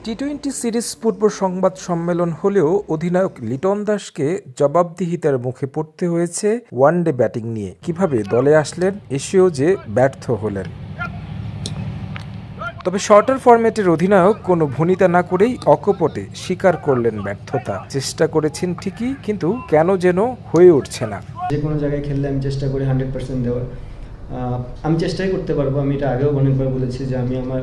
টি-20 series পূর্ব সংবাদ সম্মেলন হলেও অধিনায়ক লিটন দাসকে জবাবদিহিতার মুখে পড়তে হয়েছে ওয়ানডে ব্যাটিং নিয়ে। কিভাবে দলে আসলেন, এসেও যে ব্যর্থ হলেন। তবে শর্টার ফরম্যাটের অধিনায়ক কোনো ভনিতা না করেই অকপটে স্বীকার করলেন ব্যর্থতা। চেষ্টা করেছেন ঠিকই, কিন্তু কেন যেন হয়ে উঠছে না। যে কোনো জায়গায় খেললে আমি চেষ্টা করি 100% দেওয়ার। আমি চেষ্টাই করতে পারবো। আমি এটা আগেও অনেকবার বলেছি যে আমি আমার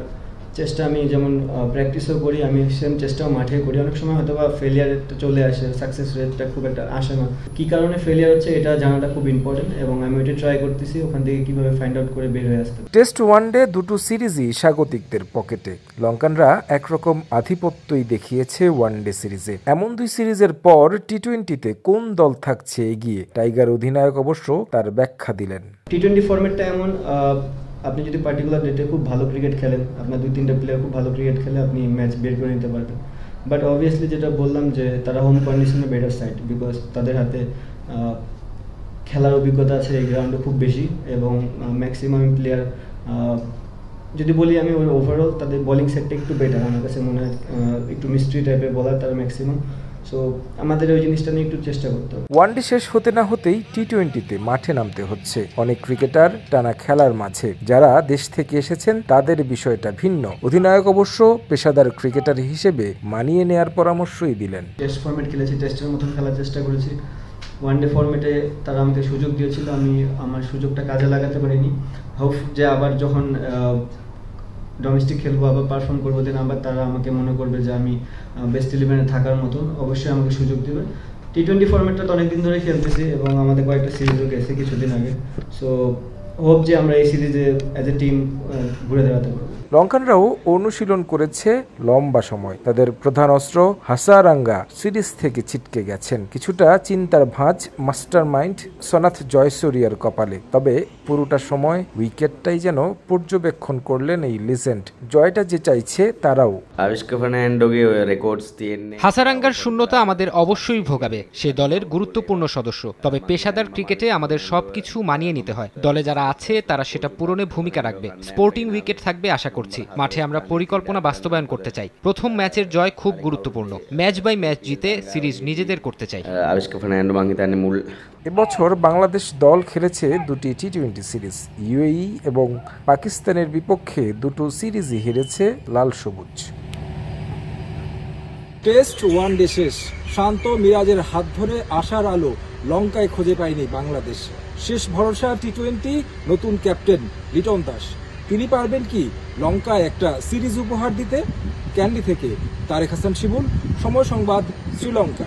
চেষ্টা, আমি যেমন প্র্যাকটিসও করি, আমি সেম চেষ্টাও মাঠে করি। অনেক সময় হয়তো বা ফেলিয়ার চলে আসে, সাকসেস রেটটা খুব একটা আসে না। কী কারণে ফেলিয়ার হচ্ছে এটা জানাটা খুব ইম্পর্টেন্ট, এবং আমি ওইটা ট্রাই করতেছি ওখান থেকে কীভাবে ফাইন্ড আউট করে বের হয়ে আসতে। টেস্ট ওয়ানডে দুটো সিরিজই স্বাগতিকদের পকেটে। লঙ্কানরা একরকম আধিপত্যই দেখিয়েছে ওয়ানডে সিরিজে। এমন দুই সিরিজের পর টি-20তে কোন দল থাকছে এগিয়ে, টাইগার অধিনায়ক অবশ্য তার ব্যাখ্যা দিলেন। টি-20 ফরম্যাটটা এমন, আপনি যদি পার্টিকুলার ডেটে খুব ভালো ক্রিকেট খেলেন, আপনার 2-3টা প্লেয়ার খুব ভালো ক্রিকেট খেলে আপনি ম্যাচ বের করে নিতে পারবেন। বাট অবভিয়াসলি যেটা বললাম যে তারা হোম কন্ডিশনে বেটার সাইড, বিকজ তাদের হাতে খেলার অভিজ্ঞতা আছে এই গ্রাউন্ডে খুব বেশি, এবং ম্যাক্সিমাম প্লেয়ার, যদি বলি আমি ওভারঅল তাদের বোলিং সেটটা একটু বেটার আমার কাছে মনে হয়। একটু মিস্ট্রি টাইপের বলার তারা ম্যাক্সিমাম। সো আমাদের ওই জিনিসটা নিয়ে একটু চেষ্টা করতে হবে। ওয়ানডে শেষ হতে না হতেই টি-20তে মাঠে নামতে হচ্ছে অনেক ক্রিকেটার টানা খেলার মাঝে। যারা দেশ থেকে এসেছেন তাদের বিষয়টা ভিন্ন। অধিনায়ক অবশ্য পেশাদার ক্রিকেটার হিসেবে মানিয়ে নেয়ার পরামর্শই দিলেন। টেস্ট ফরম্যাট খেলেছি, টেস্টের মতন খেলার চেষ্টা করেছি। ওয়ানডে ফরম্যাটে তারা আমাকে সুযোগ দিয়েছিল, আমি আমার সুযোগটা কাজে লাগাতে পারিনি। হোপ যে আবার যখন ডোমেস্টিক খেলবো, আবার পারফর্ম করবো, দেন আবার তারা আমাকে মনে করবে যে আমি বেস্ট 11-এ থাকার মতন, অবশ্যই আমাকে সুযোগ দেবে। টি-20 ফরম্যাটটা তো অনেকদিন ধরে খেলতেছি, এবং আমাদের কয়েকটা সিরিজও গেছে কিছুদিন আগে। সো হোপ যে আমরা এই সিরিজে অ্যাজ এ টিম ঘুরে দাঁড়াতে পারবো। লঙ্কানরাও অনুশীলন করেছে লম্বা সময়। তাদের প্রধান অস্ত্র হাসারাঙ্গা সিরিজ থেকে ছিটকে গেছেন। কিছুটা চিন্তার ভাঁজ মাস্টার মাইন্ড সনাথ জয়সূরিয়ার কপালে। তবে পুরোটা সময় উইকেটটাই যেন পর্যবেক্ষণ করলেন এই লিজেন্ড। জয়টা যে চাইছে তারাও। হাসারাঙ্গার শূন্যতা আমাদের অবশ্যই ভোগাবে। সে দলের গুরুত্বপূর্ণ সদস্য। তবে পেশাদার ক্রিকেটে আমাদের সবকিছু মানিয়ে নিতে হয়। দলে যারা আছে তারা সেটা পূরণে ভূমিকা রাখবে। স্পোর্টিং উইকেট থাকবে আশা করছি। মাঠে আমরা পরিকল্পনা বাস্তবায়ন করতে চাই। প্রথম ম্যাচের জয় খুব গুরুত্বপূর্ণ। ম্যাচ বাই ম্যাচ জিতে সিরিজ নিজেদের করতে চাই। এবছর বাংলাদেশ দল খেলেছে দুটি টি-20 সিরিজ। ইউএই এবং পাকিস্তানের বিপক্ষে দুটো সিরিজই হেরেছে লাল সবুজ। টেস্ট ওয়ানডে শেষ। শান্ত মিরাজের হাত ধরে আশার আলো লঙ্কায় খুঁজে পায়নি বাংলাদেশ। শেষ ভরসা টি-20, নতুন ক্যাপ্টেন লিটন দাস। তিনি পারবেন কি লঙ্কায় একটা সিরিজ উপহার দিতে? ক্যান্ডি থেকে তারেক হাসান শিমুল, সময় সংবাদ, শ্রীলঙ্কা।